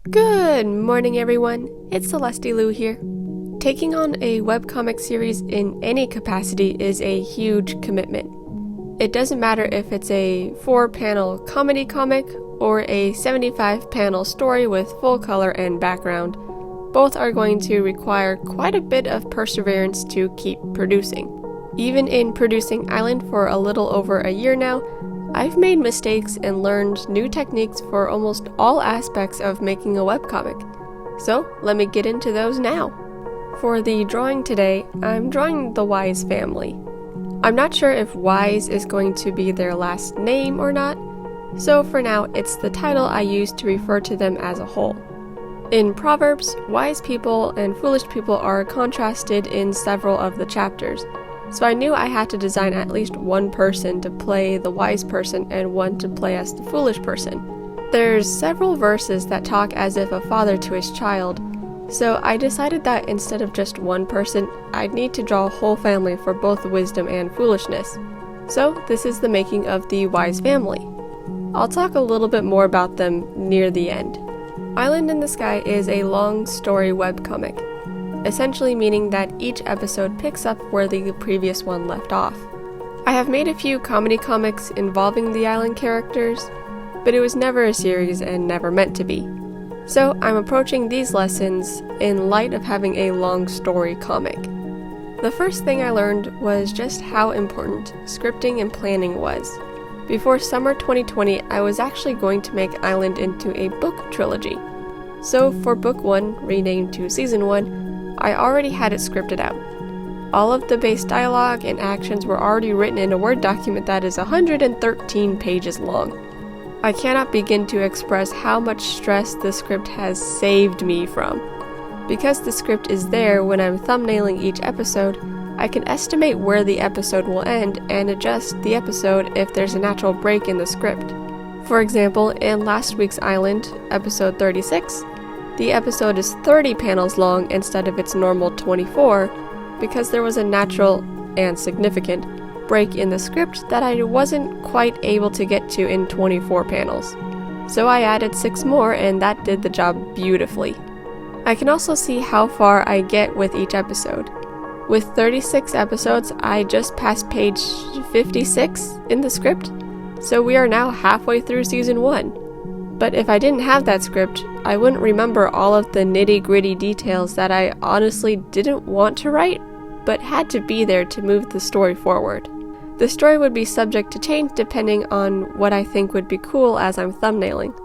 Good morning, everyone. It's Celestie-Lou here. Taking on a webcomic series in any capacity is a huge commitment. It doesn't matter if it's a 4-panel comedy comic or a 75-panel story with full color and background. Both are going to require quite a bit of perseverance to keep producing. Even in producing Island for a little over a year now, I've made mistakes and learned new techniques for almost all aspects of making a webcomic. So let me get into those now. For the drawing today, I'm drawing the Wise family. I'm not sure if Wise is going to be their last name or not, so for now it's the title I use to refer to them as a whole. In Proverbs, wise people and foolish people are contrasted in several of the chapters, so I knew I had to design at least one person to play the wise person and one to play as the foolish person. There's several verses that talk as if a father to his child, so I decided that instead of just one person, I'd need to draw a whole family for both wisdom and foolishness. So this is the making of the Wise family. I'll talk a little bit more about them near the end. Island in the Sky is a long story webcomic, essentially meaning that each episode picks up where the previous one left off. I have made a few comedy comics involving the Island characters, but it was never a series and never meant to be. So I'm approaching these lessons in light of having a long story comic. The first thing I learned was just how important scripting and planning was. Before summer 2020, I was actually going to make Island into a book trilogy. So for book 1, renamed to season 1, I already had it scripted out. All of the base dialogue and actions were already written in a Word document that is 113 pages long. I cannot begin to express how much stress the script has saved me from. Because the script is there when I'm thumbnailing each episode, I can estimate where the episode will end and adjust the episode if there's a natural break in the script. For example, in last week's Island, episode 36, the episode is 30 panels long instead of its normal 24 because there was a natural and significant break in the script that I wasn't quite able to get to in 24 panels. So I added 6 more and that did the job beautifully. I can also see how far I get with each episode. With 36 episodes, I just passed page 56 in the script, so we are now halfway through season 1. But if I didn't have that script, I wouldn't remember all of the nitty-gritty details that I honestly didn't want to write, but had to be there to move the story forward. The story would be subject to change depending on what I think would be cool as I'm thumbnailing.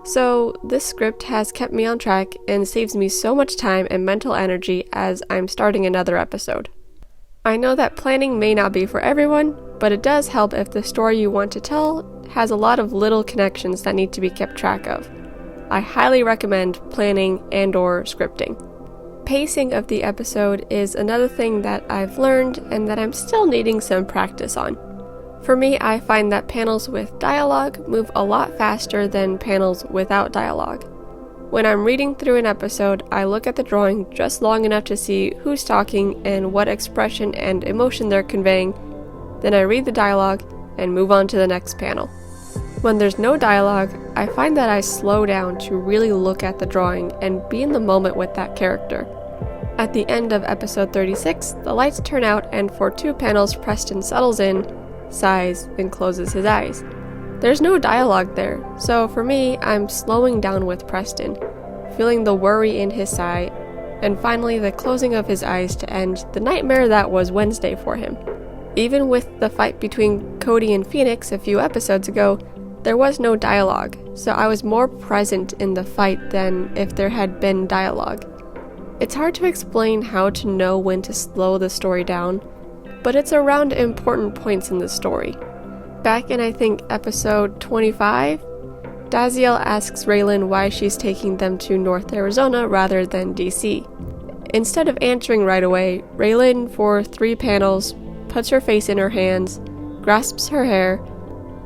So this script has kept me on track and saves me so much time and mental energy as I'm starting another episode. I know that planning may not be for everyone, but it does help if the story you want to tell has a lot of little connections that need to be kept track of. I highly recommend planning and/or scripting. Pacing of the episode is another thing that I've learned and that I'm still needing some practice on. For me, I find that panels with dialogue move a lot faster than panels without dialogue. When I'm reading through an episode, I look at the drawing just long enough to see who's talking and what expression and emotion they're conveying, then I read the dialogue and move on to the next panel. When there's no dialogue, I find that I slow down to really look at the drawing and be in the moment with that character. At the end of episode 36, the lights turn out and for 2 panels Preston settles in, sighs, and closes his eyes. There's no dialogue there, so for me, I'm slowing down with Preston, feeling the worry in his sigh, and finally the closing of his eyes to end the nightmare that was Wednesday for him. Even with the fight between Cody and Phoenix a few episodes ago, there was no dialogue, so I was more present in the fight than if there had been dialogue. It's hard to explain how to know when to slow the story down, but it's around important points in the story. Back in I think episode 25, Daziel asks Raylan why she's taking them to North Arizona rather than DC. Instead of answering right away, Raylan, for 3 panels, puts her face in her hands, grasps her hair,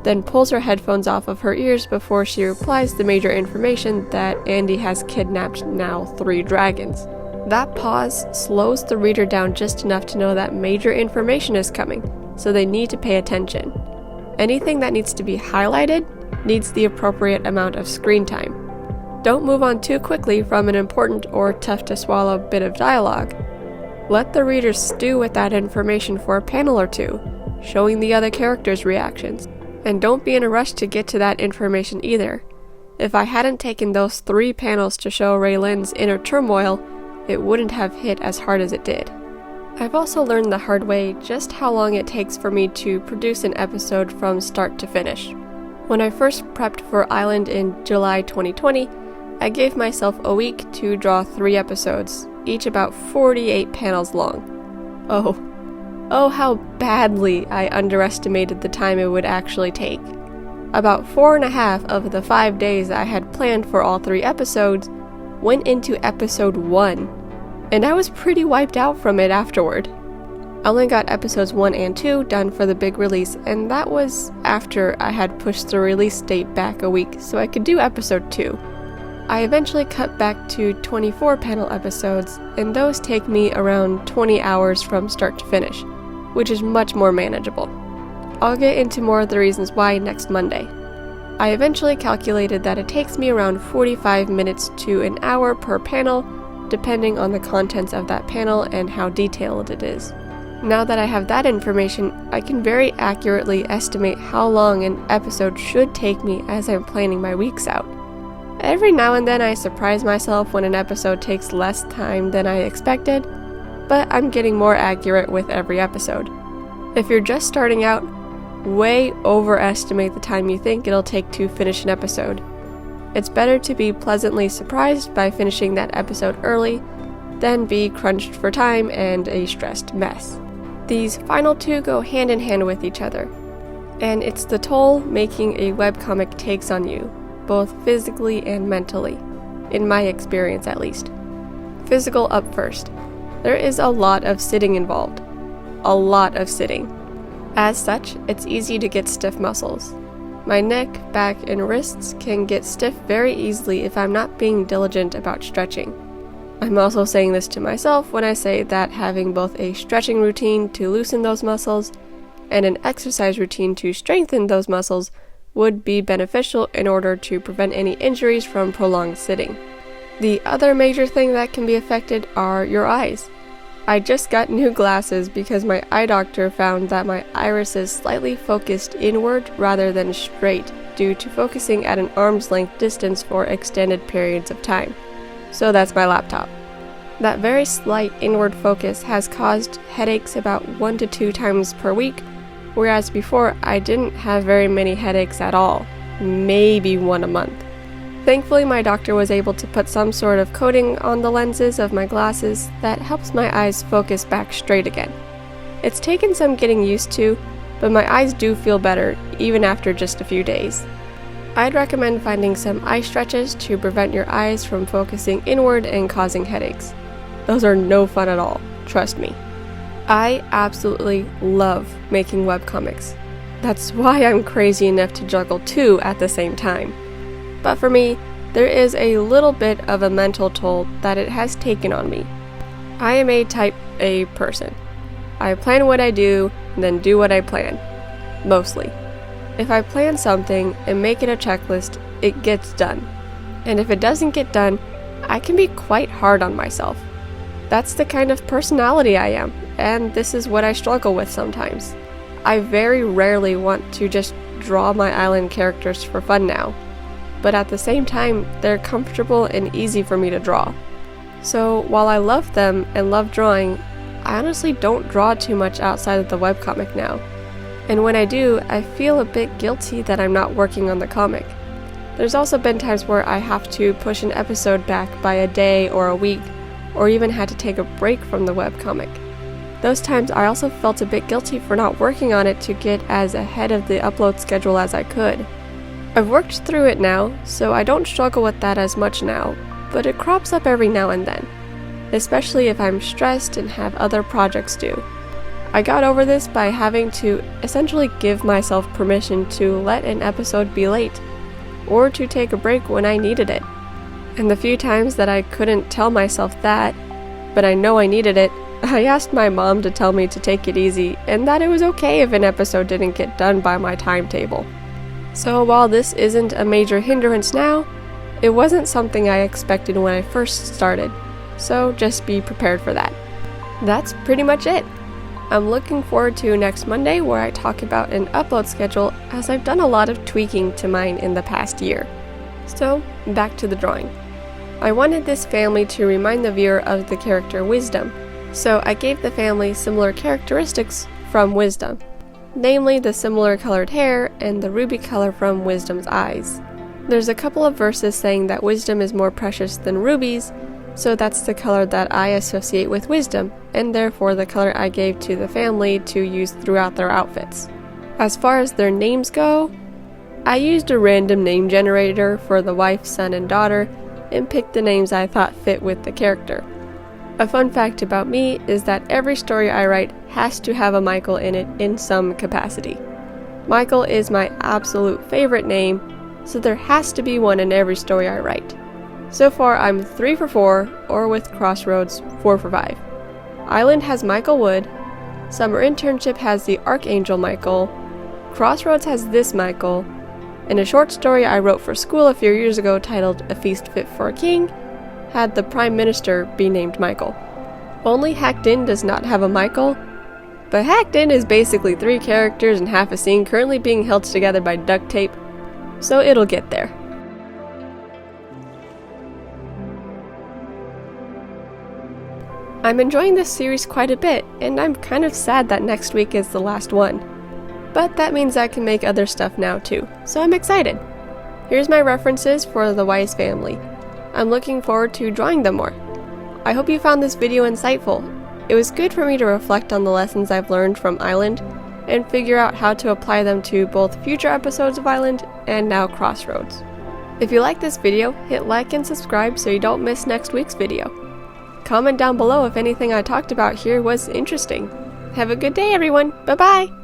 then pulls her headphones off of her ears before she replies the major information that Andy has kidnapped now 3 dragons. That pause slows the reader down just enough to know that major information is coming, so they need to pay attention. Anything that needs to be highlighted needs the appropriate amount of screen time. Don't move on too quickly from an important or tough-to-swallow bit of dialogue. Let the readers stew with that information for a panel or two, showing the other characters' reactions. And don't be in a rush to get to that information either. If I hadn't taken those 3 panels to show Raylin's inner turmoil, it wouldn't have hit as hard as it did. I've also learned the hard way just how long it takes for me to produce an episode from start to finish. When I first prepped for Island in July 2020, I gave myself a week to draw 3 episodes, each about 48 panels long. Oh, how badly I underestimated the time it would actually take. About 4.5 of the 5 days I had planned for all 3 episodes went into episode 1. And I was pretty wiped out from it afterward. I only got episodes 1 and 2 done for the big release, and that was after I had pushed the release date back a week so I could do episode 2. I eventually cut back to 24 panel episodes, and those take me around 20 hours from start to finish, which is much more manageable. I'll get into more of the reasons why next Monday. I eventually calculated that it takes me around 45 minutes to an hour per panel, depending on the contents of that panel and how detailed it is. Now that I have that information, I can very accurately estimate how long an episode should take me as I'm planning my weeks out. Every now and then I surprise myself when an episode takes less time than I expected, but I'm getting more accurate with every episode. If you're just starting out, way overestimate the time you think it'll take to finish an episode. It's better to be pleasantly surprised by finishing that episode early than be crunched for time and a stressed mess. These final 2 go hand in hand with each other, and it's the toll making a webcomic takes on you, both physically and mentally, in my experience at least. Physical up first. There is a lot of sitting involved. A lot of sitting. As such, it's easy to get stiff muscles. My neck, back, and wrists can get stiff very easily if I'm not being diligent about stretching. I'm also saying this to myself when I say that having both a stretching routine to loosen those muscles and an exercise routine to strengthen those muscles would be beneficial in order to prevent any injuries from prolonged sitting. The other major thing that can be affected are your eyes. I just got new glasses because my eye doctor found that my irises slightly focused inward rather than straight due to focusing at an arm's length distance for extended periods of time. So that's my laptop. That very slight inward focus has caused headaches about 1 to 2 times per week, whereas before I didn't have very many headaches at all, maybe 1 a month. Thankfully, my doctor was able to put some sort of coating on the lenses of my glasses that helps my eyes focus back straight again. It's taken some getting used to, but my eyes do feel better even after just a few days. I'd recommend finding some eye stretches to prevent your eyes from focusing inward and causing headaches. Those are no fun at all, trust me. I absolutely love making webcomics. That's why I'm crazy enough to juggle 2 at the same time. But for me, there is a little bit of a mental toll that it has taken on me. I am a type A person. I plan what I do, and then do what I plan. Mostly. If I plan something and make it a checklist, it gets done. And if it doesn't get done, I can be quite hard on myself. That's the kind of personality I am, and this is what I struggle with sometimes. I very rarely want to just draw my island characters for fun now. But at the same time, they're comfortable and easy for me to draw. So while I love them and love drawing, I honestly don't draw too much outside of the webcomic now. And when I do, I feel a bit guilty that I'm not working on the comic. There's also been times where I have to push an episode back by a day or a week, or even had to take a break from the webcomic. Those times I also felt a bit guilty for not working on it to get as ahead of the upload schedule as I could. I've worked through it now, so I don't struggle with that as much now, but it crops up every now and then, especially if I'm stressed and have other projects due. I got over this by having to essentially give myself permission to let an episode be late, or to take a break when I needed it. And the few times that I couldn't tell myself that, but I know I needed it, I asked my mom to tell me to take it easy and that it was okay if an episode didn't get done by my timetable. So while this isn't a major hindrance now, It wasn't something I expected when I first started, so just be prepared for that. That's pretty much it. I'm looking forward to next Monday where I talk about an upload schedule, as I've done a lot of tweaking to mine in the past year. So, back to the drawing. I wanted this family to remind the viewer of the character Wisdom, so I gave the family similar characteristics from Wisdom, namely the similar colored hair and the ruby color from Wisdom's eyes. There's a couple of verses saying that Wisdom is more precious than rubies, so that's the color that I associate with Wisdom, and therefore the color I gave to the family to use throughout their outfits. As far as their names go, I used a random name generator for the wife, son, and daughter, and picked the names I thought fit with the character. A fun fact about me is that every story I write has to have a Michael in it in some capacity. Michael is my absolute favorite name, so there has to be one in every story I write. So far I'm 3 for 4, or with Crossroads 4 for 5. Island has Michael Wood, Summer Internship has the Archangel Michael, Crossroads has this Michael, and a short story I wrote for school a few years ago titled A Feast Fit for a King had the Prime Minister be named Michael. Only Hacked In does not have a Michael, but Hacked In is basically 3 characters and half a scene currently being held together by duct tape, so it'll get there. I'm enjoying this series quite a bit, and I'm kind of sad that next week is the last one. But that means I can make other stuff now too, so I'm excited. Here's my references for the Wise family. I'm looking forward to drawing them more. I hope you found this video insightful. It was good for me to reflect on the lessons I've learned from Island, and figure out how to apply them to both future episodes of Island and now Crossroads. If you like this video, hit like and subscribe so you don't miss next week's video. Comment down below if anything I talked about here was interesting. Have a good day, everyone. Bye-bye!